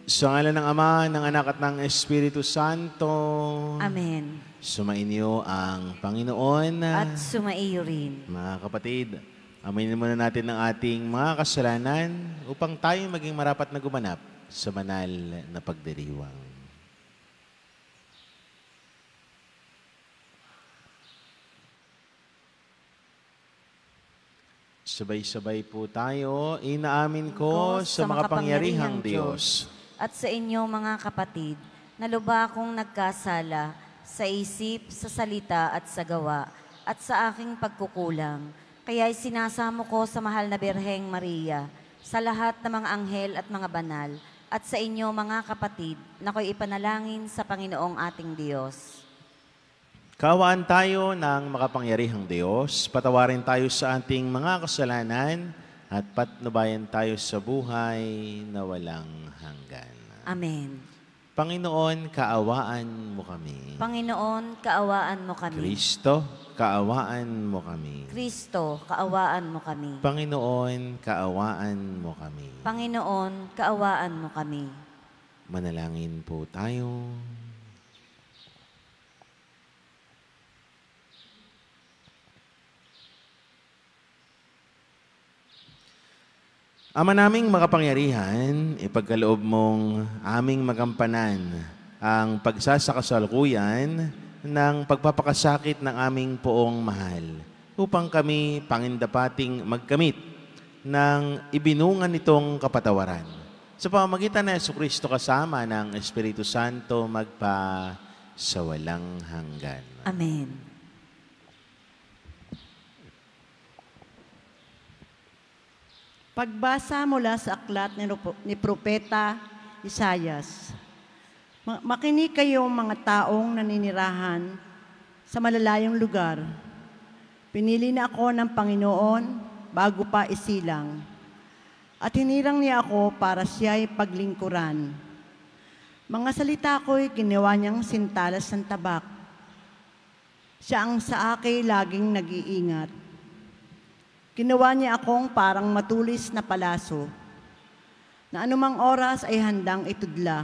Sa ngalan ng Ama, ng Anak at ng Espiritu Santo. Amen. Sumainyo ang Panginoon. At sumaiyo rin. Mga kapatid, aminin muna natin ang ating mga kasalanan upang tayo maging marapat na gumanap sa banal na pagdiriwang. Sabay-sabay po tayo. Inaamin ko sa makapangyarihang Diyos at sa inyo mga kapatid, na lubha akong nagkasala sa isip, sa salita at sa gawa, at sa aking pagkukulang. Kaya'y sinasamo ko sa mahal na Birheng Maria, sa lahat ng mga anghel at mga banal, at sa inyo mga kapatid, na ko'y ipanalangin sa Panginoong ating Diyos. Kaawaan tayo ng makapangyarihang Diyos, patawarin tayo sa ating mga kasalanan, at patnubayan tayo sa buhay na walang hanggan. Amen. Panginoon, kaawaan mo kami. Panginoon, kaawaan mo kami. Kristo, kaawaan mo kami. Kristo, kaawaan mo kami. Panginoon, kaawaan mo kami. Panginoon, kaawaan mo kami. Manalangin po tayo. Ama naming makapangyarihan, ipagkaloob mong aming magampanan ang pagsasakasalukuyan ng pagpapakasakit ng aming poong mahal upang kami pangindapating magkamit ng ibinungan nitong kapatawaran. Sa pamamagitan ng Jesucristo kasama ng Espiritu Santo magpa sa walang hanggan. Amen. Pagbasa mula sa aklat ni Propeta Isayas. Makinig kayo mga taong naninirahan sa malalayong lugar. Pinili na ako ng Panginoon bago pa isilang. At hinirang niya ako para siya'y paglingkuran. Mga salita ko'y ginawa niyang sintalas ng tabak. Siya ang sa akin laging nag-iingat. Ginawa niya akong parang matulis na palaso, na anumang oras ay handang itudla.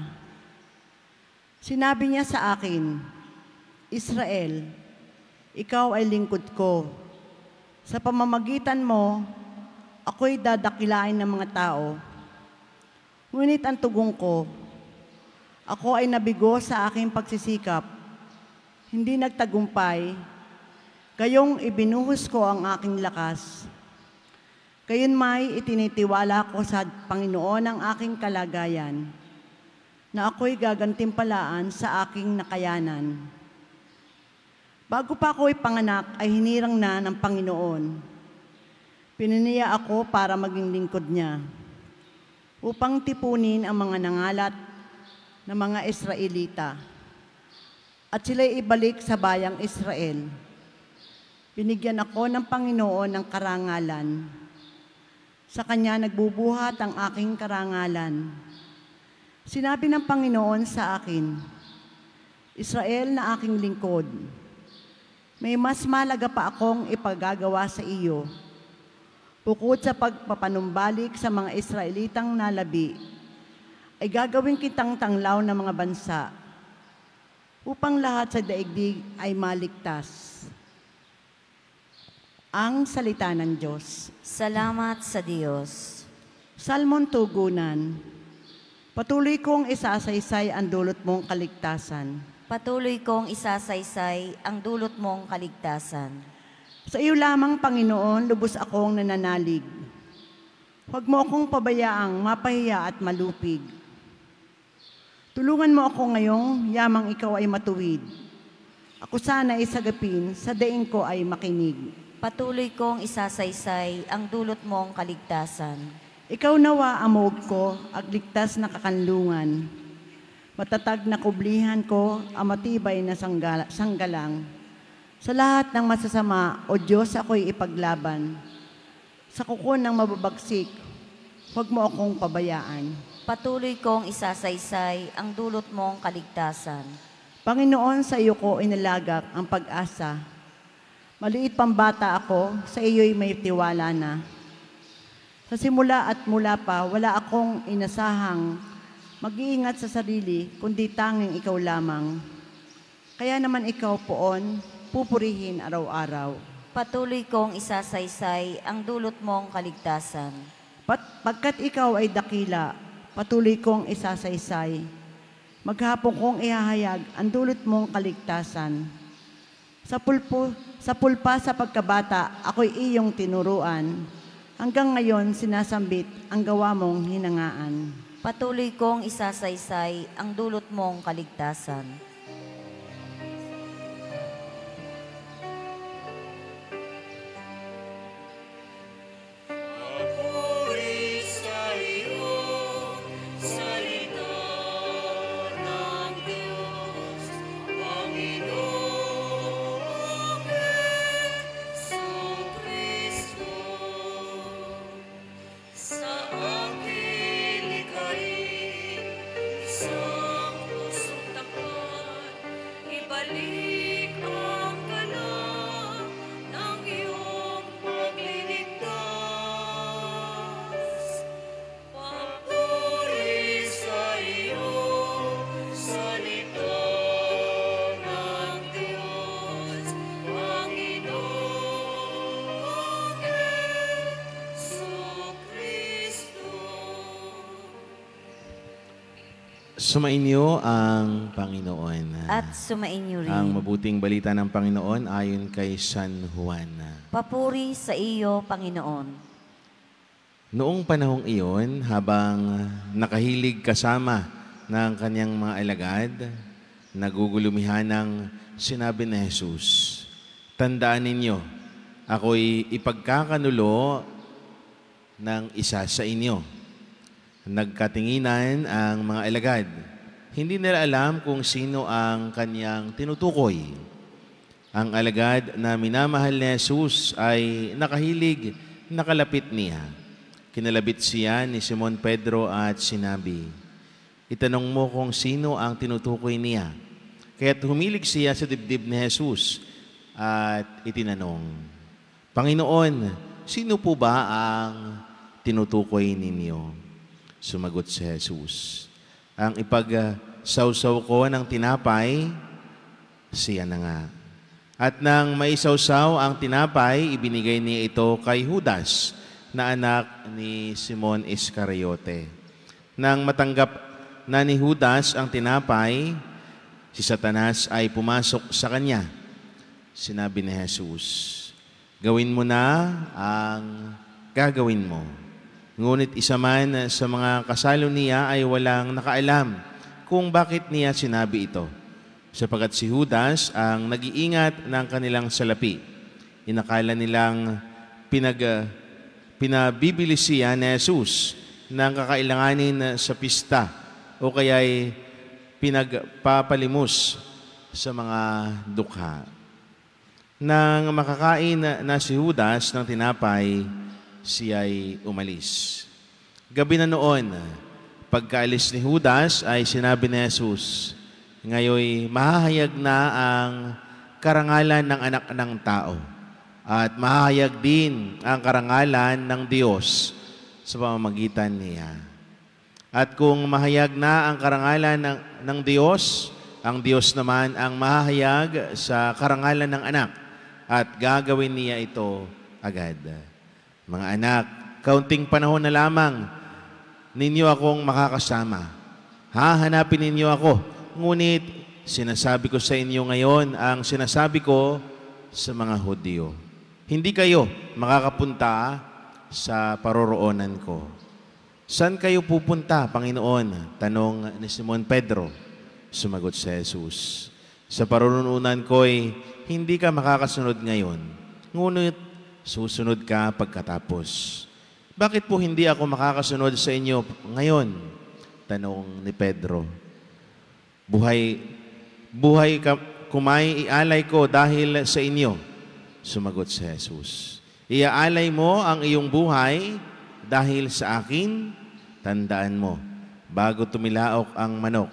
Sinabi niya sa akin, Israel, ikaw ay lingkod ko. Sa pamamagitan mo, ako'y dadakilain ng mga tao. Ngunit ang tugong ko, ako ay nabigo sa aking pagsisikap, hindi nagtagumpay, gayong ibinuhos ko ang aking lakas. Gayon may itinitiwala ko sa Panginoon ang aking kalagayan, na ako'y gagantimpalaan sa aking nakayanan. Bago pa ako'y panganak ay hinirang na ng Panginoon. Pininiya ako para maging lingkod niya, upang tipunin ang mga nangalat ng mga Israelita, at sila'y ibalik sa bayang Israel. Binigyan ako ng Panginoon ng karangalan. Sa Kanya nagbubuhat ang aking karangalan. Sinabi ng Panginoon sa akin, Israel na aking lingkod, may mas malaga pa akong ipagagawa sa iyo. Bukod sa pagpapanumbalik sa mga Israelitang nalabi, ay gagawin kitang tanglaw ng mga bansa, upang lahat sa daigdig ay maligtas. Ang salita ng Diyos. Salamat sa Diyos. Salmon Tugunan. Patuloy kong isasaysay ang dulot mong kaligtasan. Patuloy kong isasaysay ang dulot mong kaligtasan. Sa iyo lamang, Panginoon, lubos akong nananalig. Huwag mo akong pabayaang mapahiya at malupig. Tulungan mo ako ngayong yamang ikaw ay matuwid. Ako sana ay sagapin, sa daing ko ay makinig. Patuloy kong isasaysay ang dulot mong kaligtasan. Ikaw nawa amog ko, agligtas na kakanlungan. Matatag na kublihan ko, ang matibay na sanggalang. Sa lahat ng masasama, O Diyos, ako'y ipaglaban. Sa kuko ng mababagsik, huwag mo akong pabayaan. Patuloy kong isasaysay ang dulot mong kaligtasan. Panginoon, sa iyo ko inalagak ang pag-asa. Maliit pang bata ako, sa iyo'y may tiwala na. Sa simula at mula pa, wala akong inasahang mag-iingat sa sarili, kundi tanging ikaw lamang. Kaya naman ikaw poon, pupurihin araw-araw. Patuloy kong isasaysay ang dulot mong kaligtasan. Pagkat ikaw ay dakila, patuloy kong isasaysay. Maghapon kong ihahayag ang dulot mong kaligtasan. Sa pulpa sa pagkabata, ako'y iyong tinuruan. Hanggang ngayon, sinasambit ang gawa mong hinangaan. Patuloy kong isasaysay ang dulot mong kaligtasan. Sumainyo ang Panginoon. At sumainyo rin. Ang mabuting balita ng Panginoon ayon kay San Juan. Papuri sa iyo, Panginoon. Noong panahong iyon, habang nakahilig kasama ng kanyang mga alagad, nagugulumihan ng sinabi ni Jesus, "Tandaan ninyo, ako'y ipagkakanulo ng isa sa inyo." Nagkatinginan ang mga alagad. Hindi nila alam kung sino ang kanyang tinutukoy. Ang alagad na minamahal ni Jesus ay nakahilig, nakalapit niya. Kinalabit siya ni Simon Pedro at sinabi, "Itanong mo kung sino ang tinutukoy niya." Kaya't humilig siya sa dibdib ni Jesus at itinanong, "Panginoon, sino po ba ang tinutukoy ninyo?" Sumagot si Jesus, "Ang ipag-sawsaw ko ng tinapay, siya na nga." At nang maisawsaw ang tinapay, ibinigay niya ito kay Judas, na anak ni Simon Iscariote. Nang matanggap na ni Judas ang tinapay, si Satanas ay pumasok sa kanya. Sinabi ni Jesus, "Gawin mo na ang gagawin mo." Ngunit isa man sa mga kasalo niya ay walang nakaalam kung bakit niya sinabi ito, sapagkat si Judas ang nag-iingat ng kanilang salapi. Inakala nilang pinabibili siya ni Jesus ng kakailanganin sa pista o kaya'y pinagpapalimos sa mga dukha. Nang makakain na si Judas ng tinapay, siya'y umalis. Gabi na noon, pagkaalis ni Judas ay sinabi ni Jesus, "Ngayoy mahahayag na ang karangalan ng anak ng tao at mahahayag din ang karangalan ng Diyos sa pamamagitan niya. At kung mahayag na ang karangalan ng Diyos, ang Diyos naman ang mahahayag sa karangalan ng anak at gagawin niya ito agad." Mga anak, kaunting panahon na lamang ninyo akong makakasama. Hahanapin ninyo ako, ngunit sinasabi ko sa inyo ngayon ang sinasabi ko sa mga Hudyo. Hindi kayo makakapunta sa paroroonan ko. "Saan kayo pupunta, Panginoon?" tanong ni Simon Pedro. Sumagot si Jesus, "Sa paroroonan ko'y hindi ka makakasunod ngayon, ngunit susunod ka pagkatapos." "Bakit po hindi ako makakasunod sa inyo ngayon?" tanong ni Pedro. Buhay kumay ialay ko dahil sa inyo." Sumagot si Jesus, "Iaalay mo ang iyong buhay dahil sa akin? Tandaan mo, bago tumilaok ang manok,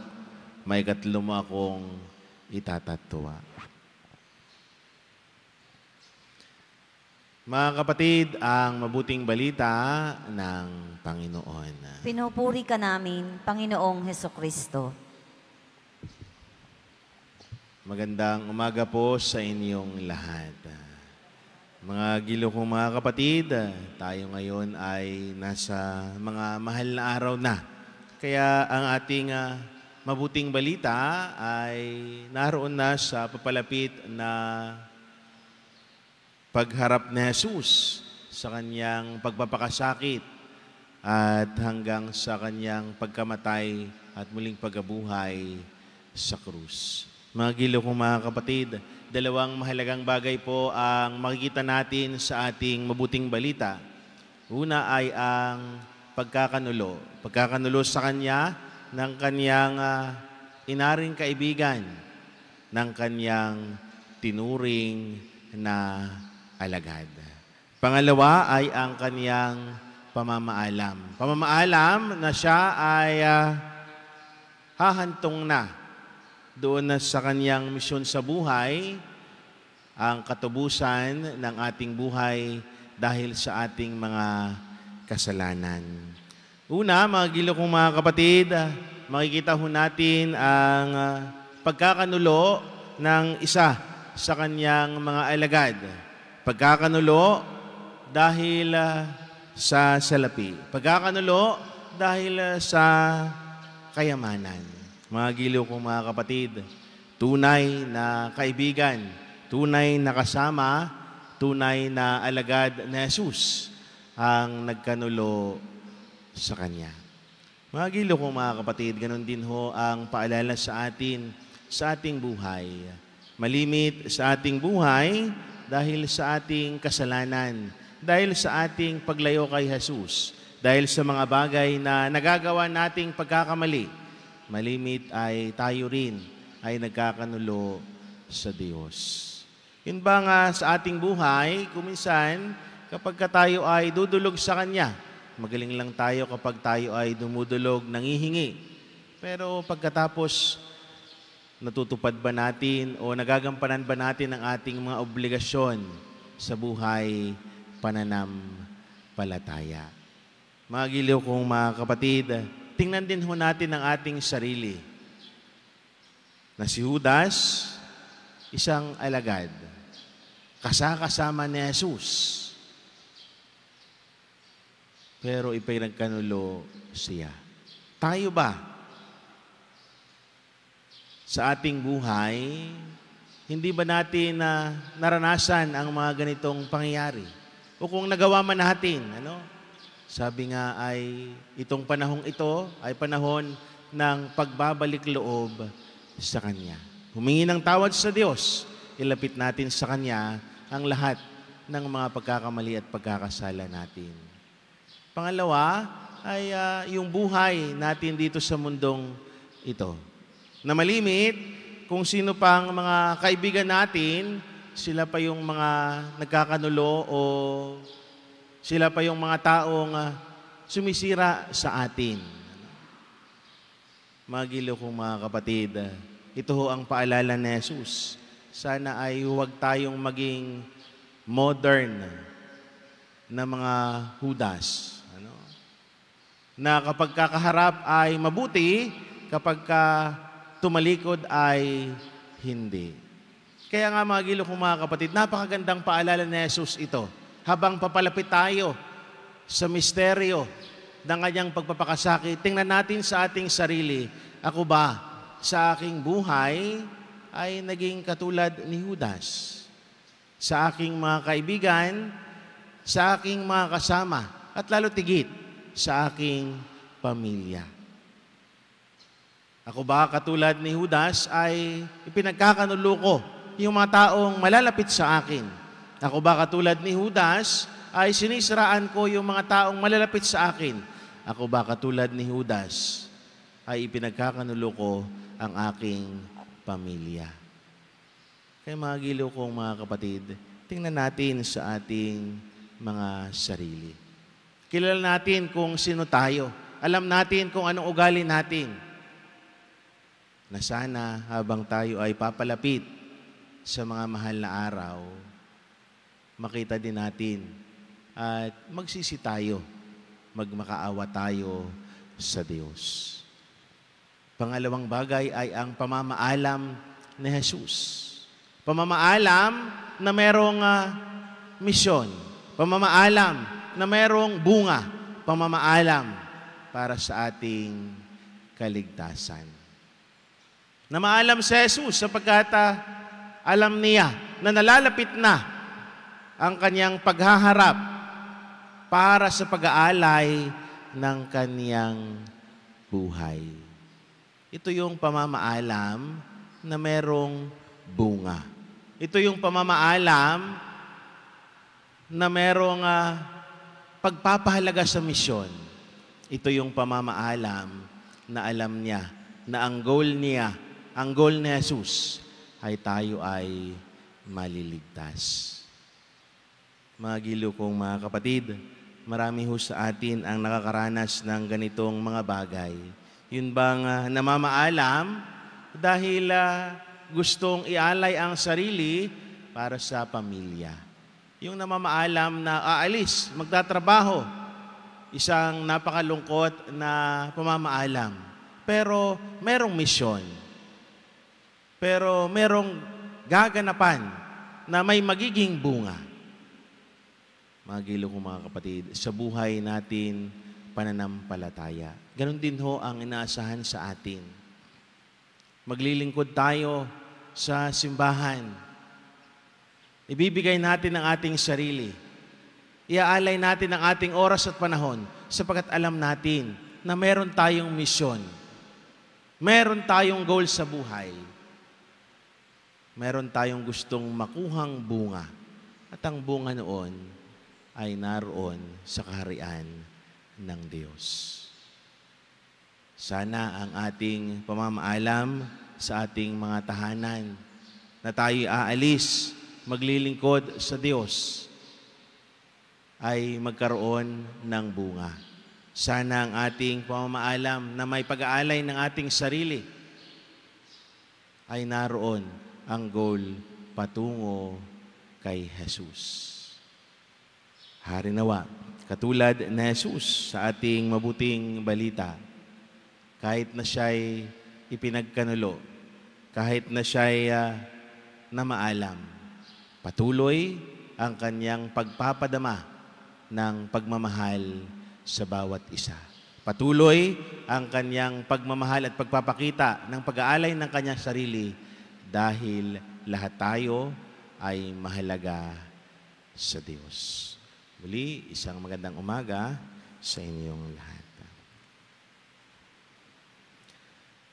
may katlo mo akong itatatwa." Mga kapatid, ang mabuting balita ng Panginoon. Pinupuri ka namin, Panginoong Heso Kristo. Magandang umaga po sa inyong lahat. Mga gilo kong mga kapatid, tayo ngayon ay nasa mga mahal na araw na. Kaya ang ating mabuting balita ay naroon na sa papalapit na pagharap ni Jesus sa kanyang pagpapakasakit at hanggang sa kanyang pagkamatay at muling pagkabuhay sa krus. Mga gilo kong mga kapatid, dalawang mahalagang bagay po ang makikita natin sa ating mabuting balita. Una ay ang pagkakanulo. Pagkakanulo sa kanya ng kanyang inaring kaibigan, ng kanyang tinuring na alagad. Pangalawa ay ang kaniyang pamamaalam. Pamamaalam na siya ay hahantong na doon na sa kaniyang misyon sa buhay, ang katubusan ng ating buhay dahil sa ating mga kasalanan. Una, mga gilo kong mga kapatid, makikita ho natin ang pagkakanulo ng isa sa kaniyang mga alagad. Pagkakanulo dahil sa salapi. Pagkakanulo dahil sa kayamanan. Mga giliw kong mga kapatid, tunay na kaibigan, tunay na kasama, tunay na alagad na Jesus ang nagkanulo sa Kanya. Mga giliw kong mga kapatid, ganun din ho ang paalala sa atin sa ating buhay. Malimit sa ating buhay dahil sa ating kasalanan, dahil sa ating paglayo kay Jesus, dahil sa mga bagay na nagagawa nating pagkakamali, malimit ay tayo rin ay nagkakanulo sa Diyos. Yun ba nga sa ating buhay, kuminsan, kapag tayo ay dudulog sa Kanya, magaling lang tayo kapag tayo ay dumudulog, nangihingi. Pero pagkatapos, natutupad ba natin o nagagampanan ba natin ang ating mga obligasyon sa buhay pananampalataya? Mga giliw kong mga kapatid, tingnan din ho natin ang ating sarili. Na si Judas, isang alagad, kasama ni Jesus. Pero ipinagkanulo siya. Tayo ba? Sa ating buhay, hindi ba natin naranasan ang mga ganitong pangyayari? O kung nagawa man natin, sabi nga ay itong panahong ito ay panahon ng pagbabalik loob sa Kanya. Humingi ng tawad sa Diyos, ilapit natin sa Kanya ang lahat ng mga pagkakamali at pagkakasala natin. Pangalawa ay yung buhay natin dito sa mundong ito. Na malimit, kung sino pang mga kaibigan natin, sila pa yung mga nagkakanulo o sila pa yung mga taong sumisira sa atin. Mga giliw kong mga kapatid, ito ho ang paalala ni Jesus. Sana ay huwag tayong maging modern na mga Judas. Na kapag kakaharap ay mabuti, kapag tumalikod ay hindi. Kaya nga mga giliw kong mga kapatid, napakagandang paalala ni Jesus ito. Habang papalapit tayo sa misteryo ng kanyang pagpapakasakit, tingnan natin sa ating sarili, ako ba sa aking buhay ay naging katulad ni Judas? Sa aking mga kaibigan, sa aking mga kasama, at lalo tigit sa aking pamilya. Ako ba katulad ni Judas ay ipinagkakanulo ko yung mga taong malalapit sa akin? Ako ba katulad ni Judas ay sinisiraan ko yung mga taong malalapit sa akin? Ako ba katulad ni Judas ay ipinagkakanulo ko ang aking pamilya? Kaya mga giliw kong mga kapatid, tingnan natin sa ating mga sarili. Kilala natin kung sino tayo. Alam natin kung anong ugali natin. Na sana habang tayo ay papalapit sa mga mahal na araw, makita din natin at magsisi tayo, magmakaawa tayo sa Diyos. Pangalawang bagay ay ang pamamaalam ni Jesus. Pamamaalam na merong misyon. Pamamaalam na merong bunga. Pamamaalam para sa ating kaligtasan. Namaalam si Jesus sapagkat alam niya na nalalapit na ang kanyang paghaharap para sa pag-aalay ng kanyang buhay. Ito yung pamamaalam na merong bunga. Ito yung pamamaalam na merong pagpapahalaga sa misyon. Ito yung pamamaalam na alam niya na ang goal niya, ang goal ni Jesus ay tayo ay maliligtas. Mga giliw kong mga kapatid, marami ho sa atin ang nakakaranas ng ganitong mga bagay. Yun bang namamaalam dahil gustong ialay ang sarili para sa pamilya. Yung namamaalam na aalis, magtatrabaho, isang napakalungkot na pamamaalam. Pero merong misyon. Pero merong gaganapan na may magiging bunga. Mga giliw kong mga kapatid, sa buhay natin, pananampalataya. Ganon din ho ang inaasahan sa atin. Maglilingkod tayo sa simbahan. Ibibigay natin ang ating sarili. Iaalay natin ang ating oras at panahon sapagkat alam natin na meron tayong misyon. Meron tayong goal sa buhay. Meron tayong gustong makuhang bunga. At ang bunga noon ay naroon sa kaharian ng Diyos. Sana ang ating pamamaalam sa ating mga tahanan na tayo aalis, maglilingkod sa Diyos, ay magkaroon ng bunga. Sana ang ating pamamaalam na may pag-aalay ng ating sarili ay naroon ang goal patungo kay Jesus. Hari nawa, katulad ni Jesus sa ating mabuting balita, kahit na siya'y ipinagkanulo, kahit na siya'y namaalam, patuloy ang kanyang pagpapadama ng pagmamahal sa bawat isa. Patuloy ang kanyang pagmamahal at pagpapakita ng pag-aalay ng kanyang sarili dahil lahat tayo ay mahalaga sa Diyos. Muli, isang magandang umaga sa inyong lahat.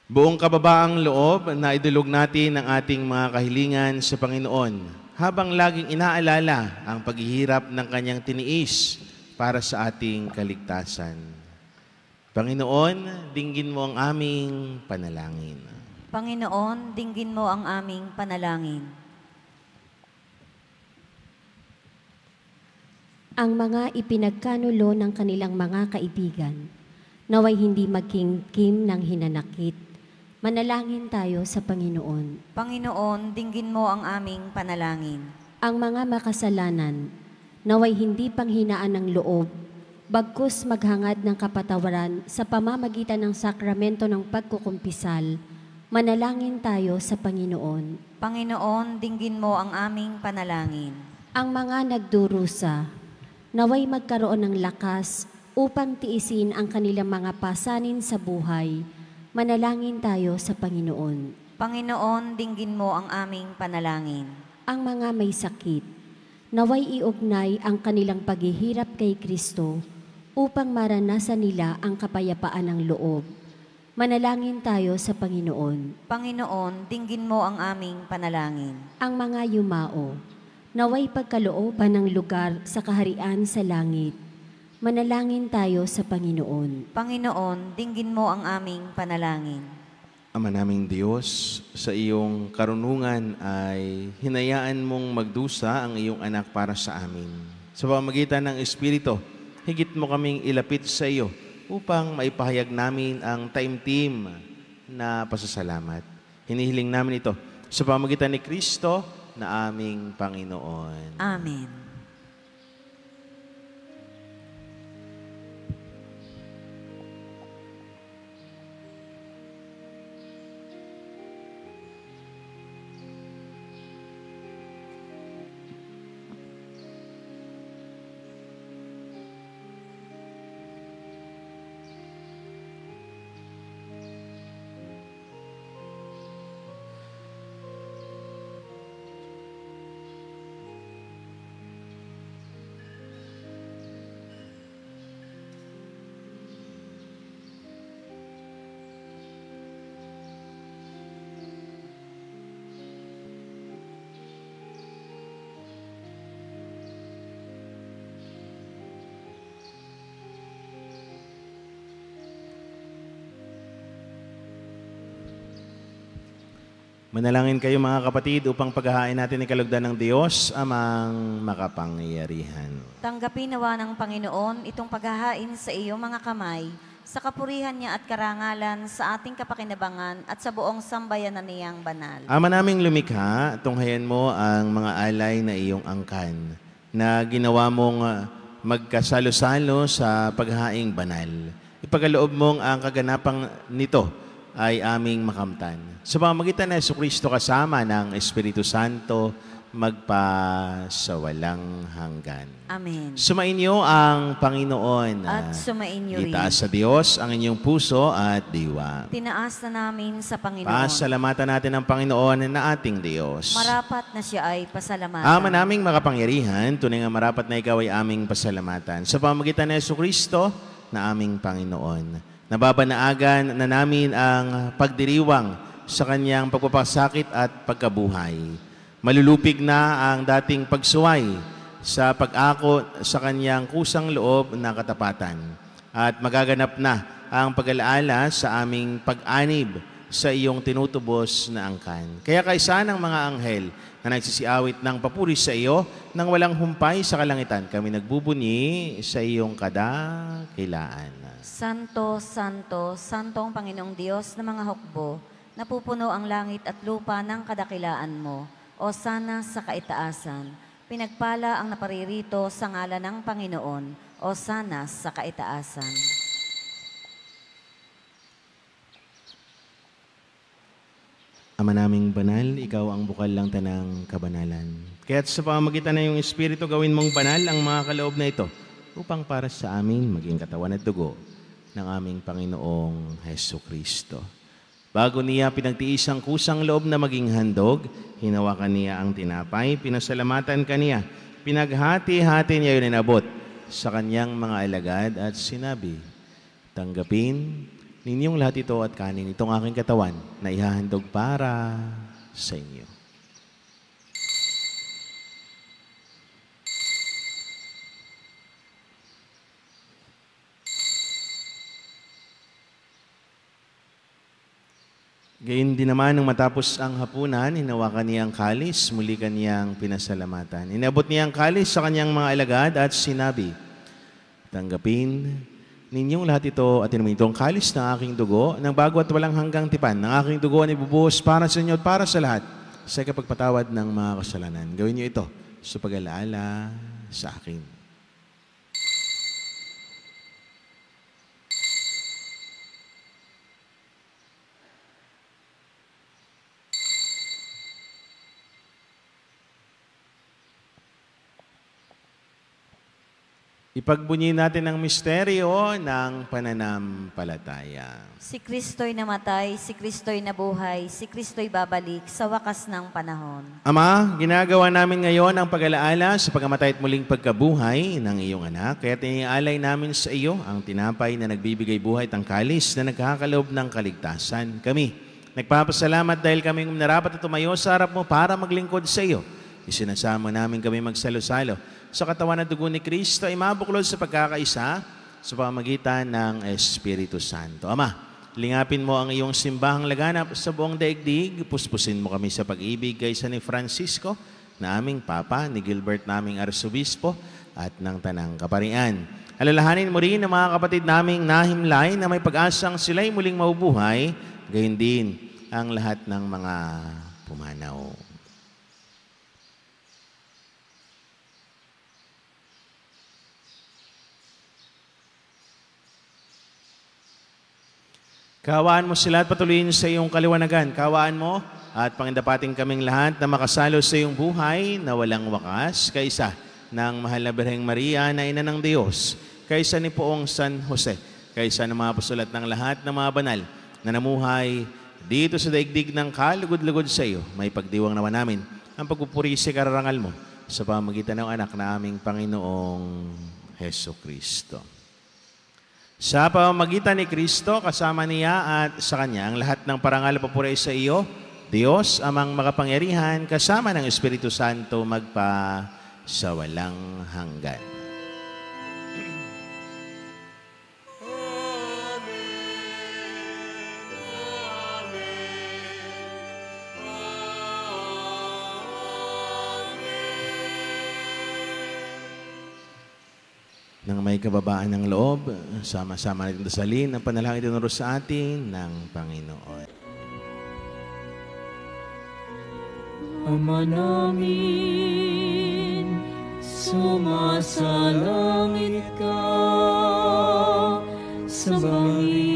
Buong kababaang loob na idulog natin ang ating mga kahilingan sa Panginoon habang laging inaalala ang paghihirap ng kanyang tiniis para sa ating kaligtasan. Panginoon, dinggin mo ang aming panalangin. Panginoon, dinggin mo ang aming panalangin. Ang mga ipinagkanulo ng kanilang mga kaibigan, naway hindi magkingkim ng hinanakit. Manalangin tayo sa Panginoon. Panginoon, dinggin mo ang aming panalangin. Ang mga makasalanan, naway hindi panghinaan ng loob, bagkus maghangad ng kapatawaran sa pamamagitan ng sakramento ng pagkukumpisal. Manalangin tayo sa Panginoon. Panginoon, dinggin mo ang aming panalangin. Ang mga nagdurusa, naway magkaroon ng lakas upang tiisin ang kanilang mga pasanin sa buhay. Manalangin tayo sa Panginoon. Panginoon, dinggin mo ang aming panalangin. Ang mga may sakit, naway iugnay ang kanilang paghihirap kay Kristo upang maranasan nila ang kapayapaan ng loob. Manalangin tayo sa Panginoon. Panginoon, dinggin mo ang aming panalangin. Ang mga yumao, naway pagkalooban ng lugar sa kaharian sa langit. Manalangin tayo sa Panginoon. Panginoon, dinggin mo ang aming panalangin. Ama naming Diyos, sa iyong karunungan ay hinayaan mong magdusa ang iyong anak para sa amin. Sa pamamagitan ng Espiritu, higit mo kaming ilapit sa iyo upang maipahayag namin ang taimtim na pasasalamat. Hinihiling namin ito sa pamamagitan ni Kristo na aming Panginoon. Amen. Manalangin kayo mga kapatid upang paghahain natin ni kalugdan ng Diyos amang makapangyarihan. Tanggapin nawa ng Panginoon itong paghahain sa iyong mga kamay, sa kapurihan niya at karangalan sa ating kapakinabangan at sa buong sambayanan niyang banal. Ama naming lumikha, tunghayan mo ang mga alay na iyong angkan na ginawa mong magkasalo-salo sa paghahaing banal. Ipagaloob mong ang kaganapang nito ay aming makamtan. Sa pamamagitan ng Jesucristo kasama ng Espiritu Santo, magpasawalang hanggan. Amen. Sumainyo ang Panginoon. At sumainyo rin. Itaas sa Diyos ang inyong puso at diwa. Tinaas na namin sa Panginoon. Pasalamatan natin ang Panginoon na ating Diyos. Marapat na siya ay pasalamatan. Ama naming makapangyarihan, tunay nga marapat na ikaw ay aming pasalamatan. Sa pamamagitan ng Jesucristo na aming Panginoon. Nababanaagan na namin ang pagdiriwang sa kanyang pagpapasakit at pagkabuhay. Malulupig na ang dating pagsuway sa pag-ako sa kanyang kusang loob na katapatan. At magaganap na ang pag-alaala sa aming pag-anib sa iyong tinutubos na angkan. Kaya kaisa ng mga anghel na nagsisiawit ng papuri sa iyo nang walang humpay sa kalangitan, kami nagbubunyi sa iyong kadakilaan. Santo, Santo, Santo ang Panginoong Diyos ng mga hukbo, napupuno ang langit at lupa ng kadakilaan mo. O sana sa kaitaasan, pinagpala ang naparirito sa ngalan ng Panginoon. O sana sa kaitaasan. Ama naming banal, ikaw ang bukal lang tanang kabanalan. Kaya't sa pamamagitan na iyong Espiritu, gawin mong banal ang mga kaloob na ito upang para sa amin maging katawan at dugo ng aming Panginoong Jesucristo. Bago niya pinagtiis ang kusang loob na maging handog, hinawakan niya ang tinapay, pinasalamatan kaniya, pinaghati-hati niya yun inabot sa kanyang mga alagad at sinabi, tanggapin ninyong lahat ito at kanin itong aking katawan na ihahandog para sa inyo. Gayun din naman nung matapos ang hapunan, hinawakan niya ang kalis, muli kaniyang pinasalamatan. Inabot niya ang kalis sa kanyang mga alagad at sinabi, tanggapin ninyong lahat ito at inumin itong kalis ng aking dugo, ng bago at walang hanggang tipan, ng aking dugo na ibubuhos para sa inyo at para sa lahat, sa kapagpatawad ng mga kasalanan. Gawin niyo ito sa pag-alaala sa akin. Ipagbunyi natin ang misteryo ng pananampalataya. Si Kristo'y namatay, si Kristo'y nabuhay, si Kristo'y babalik sa wakas ng panahon. Ama, ginagawa namin ngayon ang pag-alaala sa pagkamatay at muling pagkabuhay ng iyong anak. Kaya tinialay namin sa iyo ang tinapay na nagbibigay buhay at ang kalis na nagkakaloob ng kaligtasan. Kami, nagpapasalamat dahil kami narapat at tumayo sa harap mo para maglingkod sa iyo. Isinasama namin kami magsalo-salo sa katawan at dugo ni Kristo ay mabuklod sa pagkakaisa sa pamamagitan ng Espiritu Santo. Ama, lingapin mo ang iyong simbahang laganap sa buong daigdig. Puspusin mo kami sa pag-ibig kaysa ni Francisco, na aming Papa, ni Gilbert naming Arsobispo, at ng Tanang Kaparian. Alalahanin mo rin ang mga kapatid naming nahimlay na may pag-asang sila'y muling mabubuhay, gayon din ang lahat ng mga pumanaw. Kawaan mo sila at patuloyin sa iyong kaliwanagan. Kawaan mo at pangindapating kaming lahat na makasalo sa iyong buhay na walang wakas, kaysa ng mahal na Birheng Maria na ina ng Diyos, kaysa ni Poong San Jose, kaysa ng mga apostol at ng lahat ng mga banal na namuhay dito sa daigdig ng kalugod-lugod sa iyo. May pagdiwang naman namin ang pagpupuri sa kararangal mo sa pamamagitan ng anak na aming Panginoong Jesucristo. Sa pamamagitan ni Kristo, kasama niya at sa Kanya, ang lahat ng parangal papuri sa iyo, Diyos, amang makapangyarihan, kasama ng Espiritu Santo, magpa sa walang hanggan. Amen. Amen. may kababaan ng loob, sama-sama natin dasalin ang panalangin tinuro sa atin ng Panginoon. Ama namin, sumasalangit ka, sambahin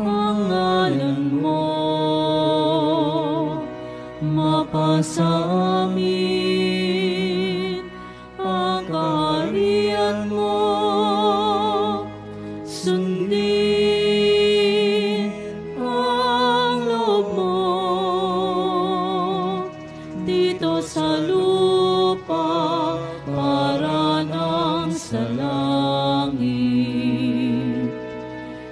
ang ngalan mo, mapasa amin ang kaharian mo, sundin ang loob mo dito sa lupa para nang sa langit.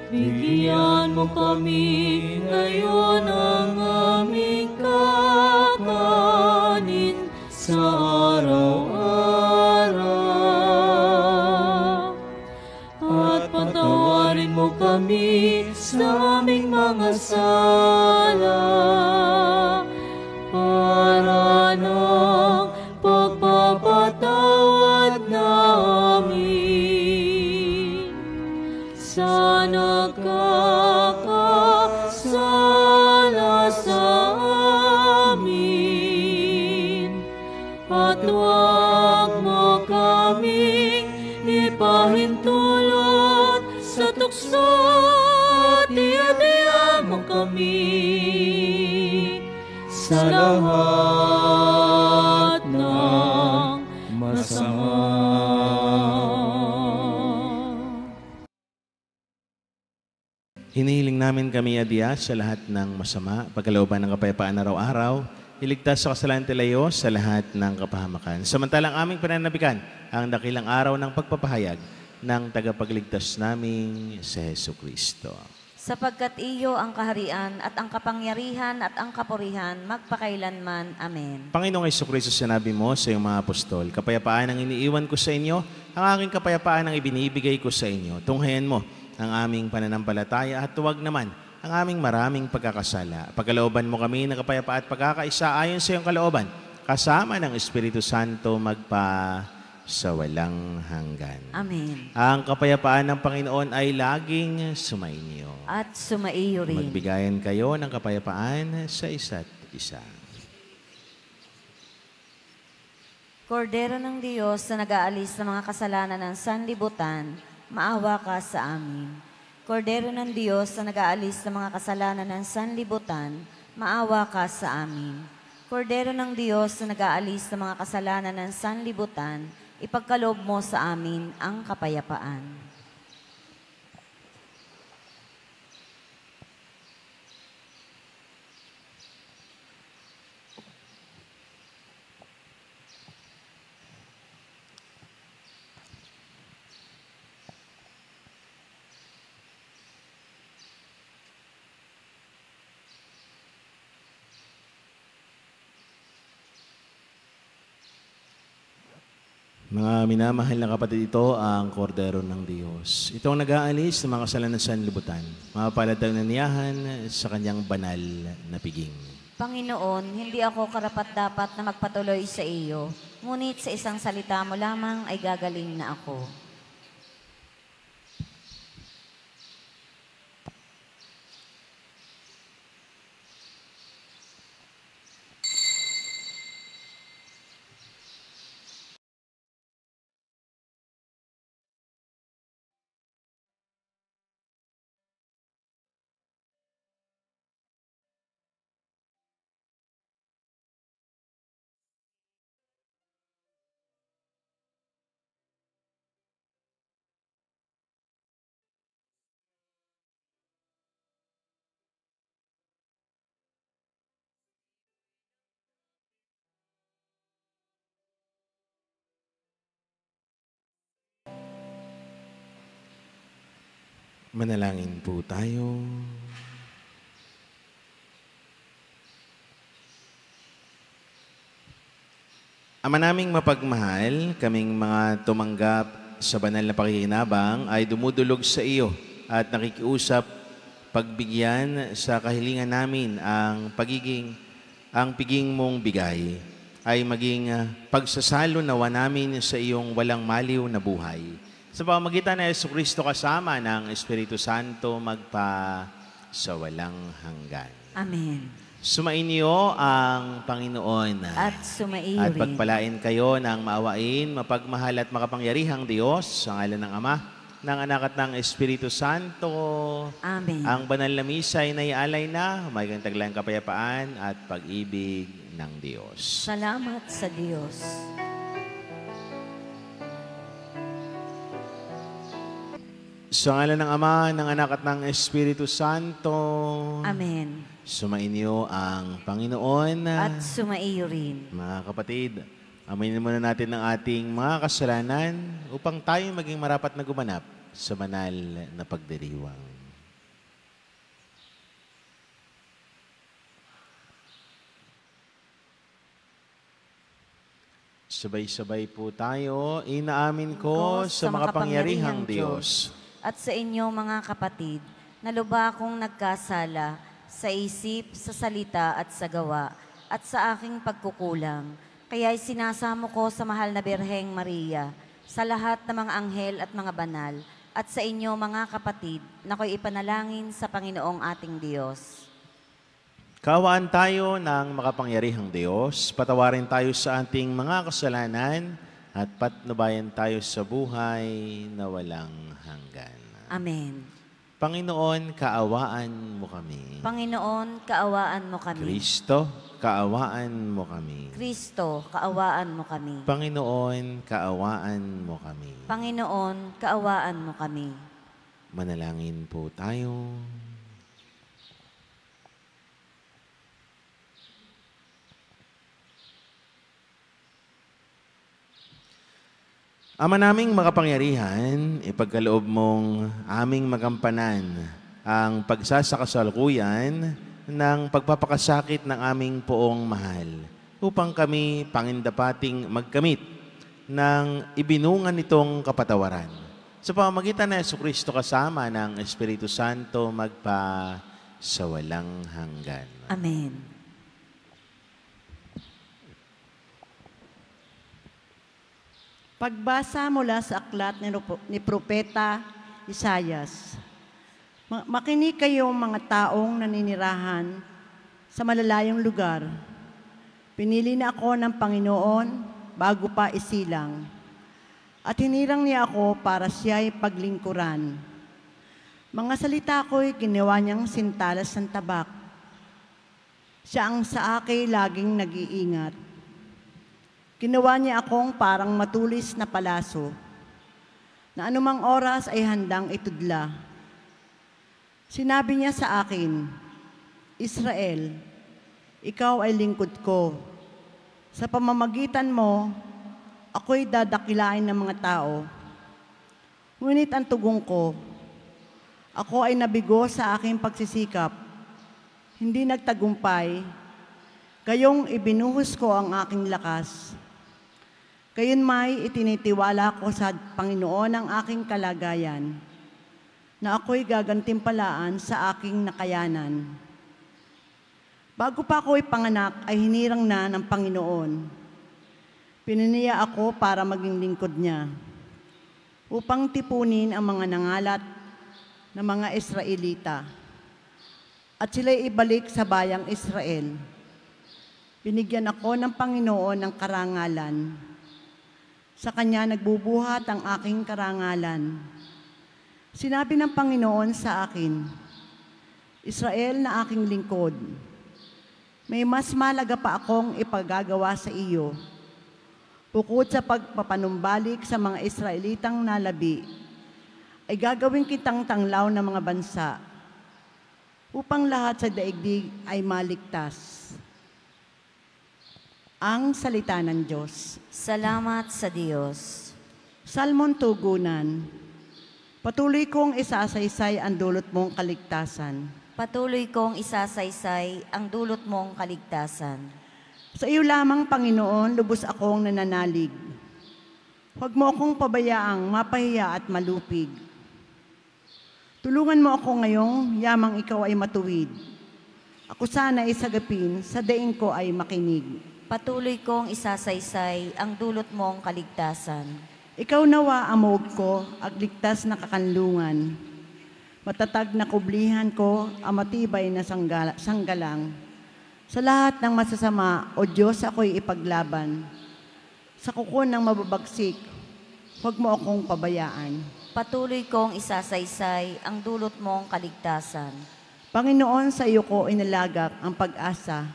Bigyan mo kami ngayon ang aming kakanin sa araw-araw. At patawarin mo kami sa aming mga sala para ng pagpapatawad namin sa nagkakasala sa amin. At huwag mo kaming ipahintulot sa tukso at iadya mo kami sa lahat ng masama. Hinihiling namin kami adya sa lahat ng masama, pagkalooban ng kapayapaan araw-araw, iligtas sa kasalanan tilayo sa lahat ng kapahamakan. Samantalang aming pananabikan ang dakilang araw ng pagpapahayag ng tagapagligtas naming si Jesucristo. Sapagkat iyo ang kaharian at ang kapangyarihan at ang kapurihan magpakailanman. Amen. Panginoong Jesucristo, sinabi mo sa iyong mga apostol, kapayapaan ang iniiwan ko sa inyo, ang aking kapayapaan ang ibinibigay ko sa inyo. Tunghayan mo ang aming pananampalataya at huwag naman ang aming maraming pagkakasala. Pagkalooban mo kami ng kapayapaan at pagkakaisa ayon sa iyong kalooban, kasama ng Espiritu Santo magpa sa walang hanggan. Amen. Ang kapayapaan ng Panginoon ay laging sumainyo. At sumaiyo rin. Magbigayan kayo ng kapayapaan sa isa't isa. Kordero ng Diyos na nag-aalis ng mga kasalanan ng sanlibutan, maawa ka sa amin. Kordero ng Diyos na nag-aalis ng mga kasalanan ng sanlibutan, maawa ka sa amin. Kordero ng Diyos na nag-aalis ng mga kasalanan ng sanlibutan, ipagkaloob mo sa amin ang kapayapaan. Mga minamahal na kapatid, ito ang kordero ng Diyos. Ito ang nag-aalis ng mga kasalanan sa sanlibutan. Mapapalad ang naniyahan sa kanyang banal na piging. Panginoon, hindi ako karapat-dapat na magpatuloy sa iyo, ngunit sa isang salita mo lamang ay gagaling na ako. Manalangin po tayo. Ama naming mapagmahal, kaming mga tumanggap sa banal na pakikinabang ay dumudulog sa iyo at nakikiusap pagbigyan sa kahilingan namin ang piging mong bigay. ay maging pagsasalo nawa namin sa iyong walang maliw na buhay. Sa pamamagitan ng Jesucristo kasama ng Espiritu Santo magpa sa walang hanggan. Amen. Sumainyo ang Panginoon At sumaiyo at rin. pagpalain kayo ng maawain, mapagmahal at makapangyarihang Diyos sa ngalan ng Ama, ng Anak at ng Espiritu Santo. Amen. Ang banal na misa ay naialay na, humagang taglayang kapayapaan at pag-ibig ng Diyos. Salamat sa Diyos. Sa ngalan ng Ama, ng Anak at ng Espiritu Santo. Amen. Sumainyo ang Panginoon. At sumaiyo rin. Mga kapatid, aminin muna natin ang ating mga kasalanan upang tayo maging marapat na gumanap sa banal na pagdiriwang. Sabay-sabay po tayo, inaamin ko sa makapangyarihang Diyos at sa inyo mga kapatid, na lubha akong nagkasala sa isip, sa salita at sa gawa, at sa aking pagkukulang. Kaya'y sinasamo ko sa mahal na Birheng Maria, sa lahat ng mga anghel at mga banal, at sa inyo mga kapatid, na ko'y ipanalangin sa Panginoong ating Diyos. Kaawaan tayo ng makapangyarihang Diyos, patawarin tayo sa ating mga kasalanan, at patnubayan tayo sa buhay na walang hanggan. Amen. Panginoon, kaawaan mo kami. Panginoon, kaawaan mo kami. Kristo, kaawaan mo kami. Kristo, kaawaan mo kami. Panginoon, kaawaan mo kami. Panginoon, kaawaan mo kami. Manalangin po tayo. Ama naming makapangyarihan, ipagkaloob mong aming magampanan ang pagsasakasalukuyan ng pagpapakasakit ng aming poong mahal upang kami pangindapating magkamit ng ibinungan nitong kapatawaran. Sa pamamagitan ng Jesucristo kasama ng Espiritu Santo magpa sa walang hanggan. Amen. Pagbasa mula sa aklat ni Propeta Isayas. Makinig kayo mga taong naninirahan sa malalayong lugar. Pinili na ako ng Panginoon bago pa isilang. At hinirang niya ako para siya'y paglingkuran. Mga salita ko'y ginawa niyang sintalas ng tabak. Siya ang sa akin laging nag-iingat. Ginawa niya akong parang matulis na palaso, na anumang oras ay handang itudla. Sinabi niya sa akin, Israel, ikaw ay lingkod ko. Sa pamamagitan mo, ako'y dadakilain ng mga tao. Ngunit ang tugong ko, ako ay nabigo sa aking pagsisikap. Hindi nagtagumpay, gayong ibinuhos ko ang aking lakas. Gayon may itinitiwala ko sa Panginoon ang aking kalagayan, na ako'y gagantimpalaan sa aking nakayanan. Bago pa ako'y panganak ay hinirang na ng Panginoon. Pininiya ako para maging lingkod niya, upang tipunin ang mga nangalat na mga Israelita, at sila'y ibalik sa bayang Israel. Binigyan ako ng Panginoon ng karangalan. Sa Kanya nagbubuhat ang aking karangalan. Sinabi ng Panginoon sa akin, Israel na aking lingkod, may mas malaga pa akong ipagagawa sa iyo. Bukod sa pagpapanumbalik sa mga Israelitang nalabi, ay gagawin kitang tanglaw ng mga bansa, upang lahat sa daigdig ay maligtas. Ang salita ng Diyos. Salamat sa Diyos. Salmon Tugunan. Patuloy kong isasaysay ang dulot mong kaligtasan. Patuloy kong isasaysay ang dulot mong kaligtasan. Sa iyo lamang, Panginoon, lubos akong nananalig. Huwag mo akong pabayaang mapahiya at malupig. Tulungan mo ako ngayong yamang ikaw ay matuwid. Ako sana ay sagapin, sa daing ko ay makinig. Patuloy kong isasaysay ang dulot mong kaligtasan. Ikaw nawa ang muog ko, agligtas na kakanlungan. Matatag na kublihan ko, ang matibay na sanggalang. Sa lahat ng masasama, O Diyos, ako'y ipaglaban. Sa kuko ng mababagsik, huwag mo akong pabayaan. Patuloy kong isasaysay ang dulot mong kaligtasan. Panginoon, sa iyo ko inalagak ang pag-asa.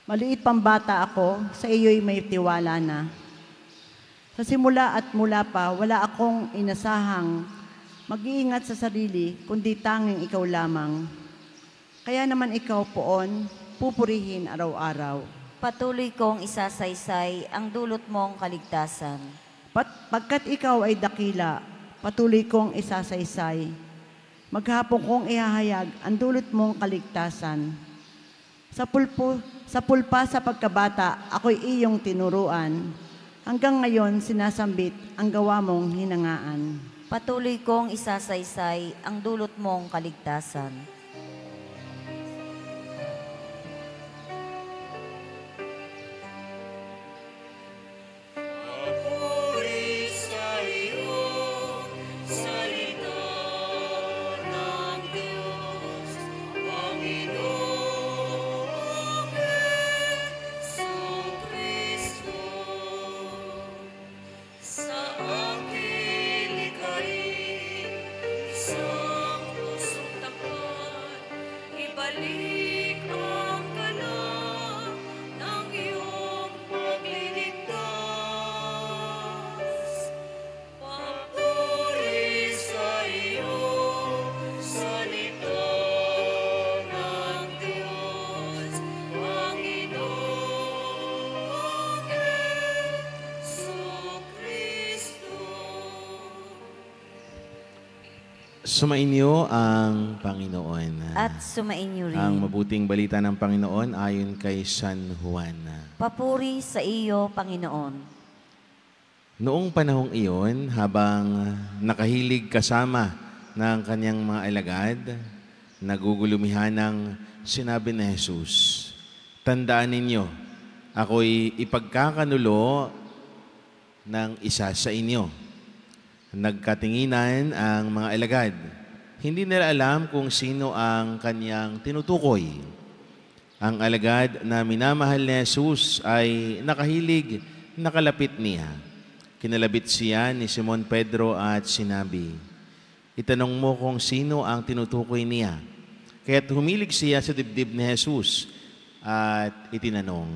Maliit pang bata ako, sa iyo'y may tiwala na. Sa simula at mula pa, wala akong inasahang mag-iingat sa sarili, kundi tanging ikaw lamang. Kaya naman ikaw poon, pupurihin araw-araw. Patuloy kong isasaysay ang dulot mong kaligtasan. Pagkat ikaw ay dakila, patuloy kong isasaysay. Maghapon kong ihahayag ang dulot mong kaligtasan. Sa pulpa sa pagkabata, ako'y iyong tinuruan. Hanggang ngayon, sinasambit ang gawa mong hinangaan. Patuloy kong isasaysay ang dulot mong kaligtasan. Sumainyo ang Panginoon. At sumainyo rin. Ang mabuting balita ng Panginoon ayon kay San Juan. Papuri sa iyo, Panginoon. Noong panahong iyon, habang nakahilig kasama ng kanyang mga alagad, nagugulumihan ng sinabi ni Jesus, "Tandaan ninyo, ako'y ipagkakanulo ng isa sa inyo." Nagkatinginan ang mga alagad. Hindi nila alam kung sino ang kanyang tinutukoy. Ang alagad na minamahal ni Jesus ay nakahilig, nakalapit niya. Kinalabit siya ni Simon Pedro at sinabi, "Itanong mo kung sino ang tinutukoy niya." Kaya't humilig siya sa dibdib ni Jesus at itinanong,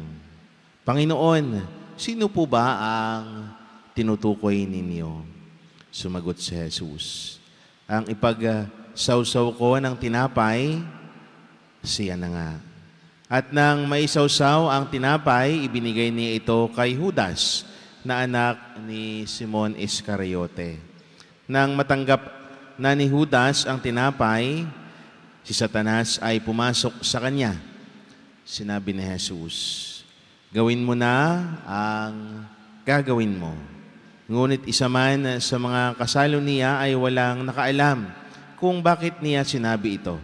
"Panginoon, sino po ba ang tinutukoy ninyo?" Sumagot si Jesus, "Ang ipag-sawsaw ko ng tinapay, siya na nga." At nang maisawsaw ang tinapay, ibinigay niya ito kay Judas, na anak ni Simon Iscariote. Nang matanggap na ni Judas ang tinapay, si Satanas ay pumasok sa kanya. Sinabi ni Jesus, "Gawin mo na ang gagawin mo." Ngunit isa man sa mga kasalo niya ay walang nakaalam kung bakit niya sinabi ito,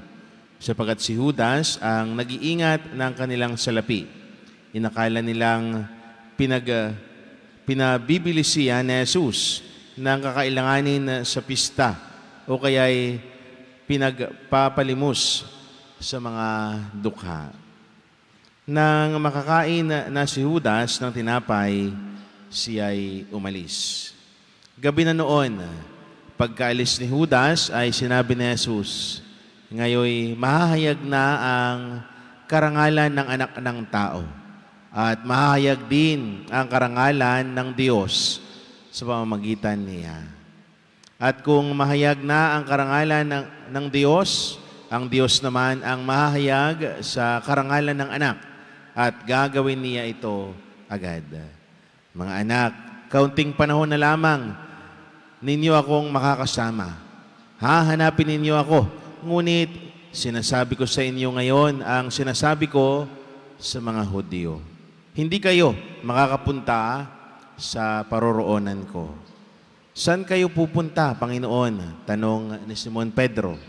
sapagkat si Judas ang nag-iingat ng kanilang salapi. Inakala nilang pinabibili siya ni Jesus ng kakailanganin sa pista o kaya'y pinagpapalimos sa mga dukha. Nang makakain na si Judas ng tinapay, siya'y umalis. Gabi na noon, pagkaalis ni Judas ay sinabi ni Jesus, "Ngayoy mahahayag na ang karangalan ng anak ng tao at mahahayag din ang karangalan ng Diyos sa pamamagitan niya. At kung mahayag na ang karangalan ng Diyos, ang Diyos naman ang mahahayag sa karangalan ng anak at gagawin niya ito agad." Mga anak, kaunting panahon na lamang ninyo akong makakasama. Hahanapin ninyo ako, ngunit sinasabi ko sa inyo ngayon ang sinasabi ko sa mga Hudyo. Hindi kayo makakapunta sa paroroonan ko. "Saan kayo pupunta, Panginoon?" tanong ni Simon Pedro.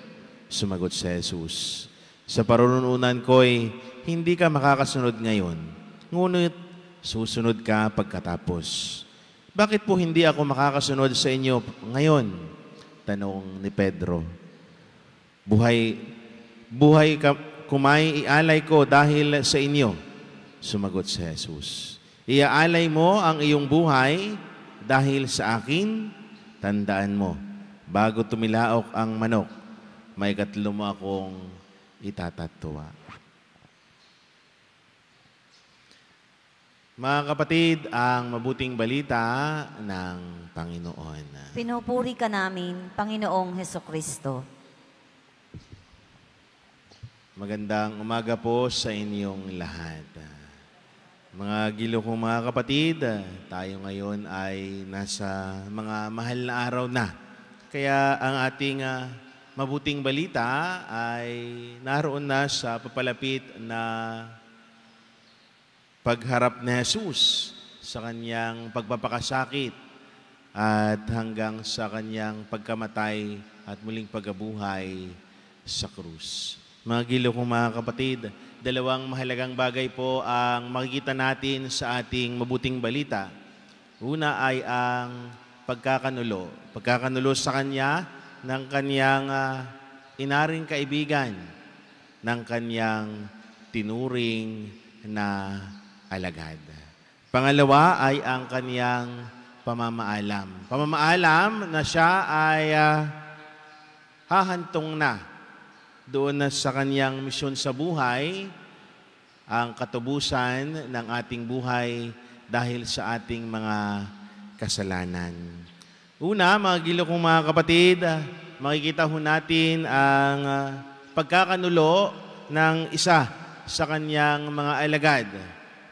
Sumagot si Jesus, "Sa paroroonan ko'y hindi ka makakasunod ngayon. susunod ka pagkatapos. Bakit po hindi ako makakasunod sa inyo ngayon? Tanong ni Pedro. Buhay kumay ialay ko dahil sa inyo. Sumagot si Jesus. Iaalay mo ang iyong buhay dahil sa akin, tandaan mo, bago tumilaok ang manok, may katlo mo akong itatatwa. Mga kapatid, ang mabuting balita ng Panginoon. Pinupuri ka namin, Panginoong Hesukristo. Magandang umaga po sa inyong lahat. Mga gilo kong mga kapatid, tayo ngayon ay nasa mga mahal na araw na. Kaya ang ating mabuting balita ay naroon na sa papalapit na pagharap ni Jesus sa kanyang pagpapakasakit at hanggang sa kanyang pagkamatay at muling pagkabuhay sa krus. Mga gilo kong mga kapatid, dalawang mahalagang bagay po ang makikita natin sa ating mabuting balita. Una ay ang pagkakanulo. Pagkakanulo sa kanya ng kanyang inaring kaibigan, ng kanyang tinuring na alagad. Pangalawa ay ang kaniyang pamamaalam. Pamamaalam na siya ay hahantong na doon na sa kaniyang misyon sa buhay, ang katubusan ng ating buhay dahil sa ating mga kasalanan. Una, mga gilo kong mga kapatid, makikita ho natin ang pagkakanulo ng isa sa kaniyang mga alagad.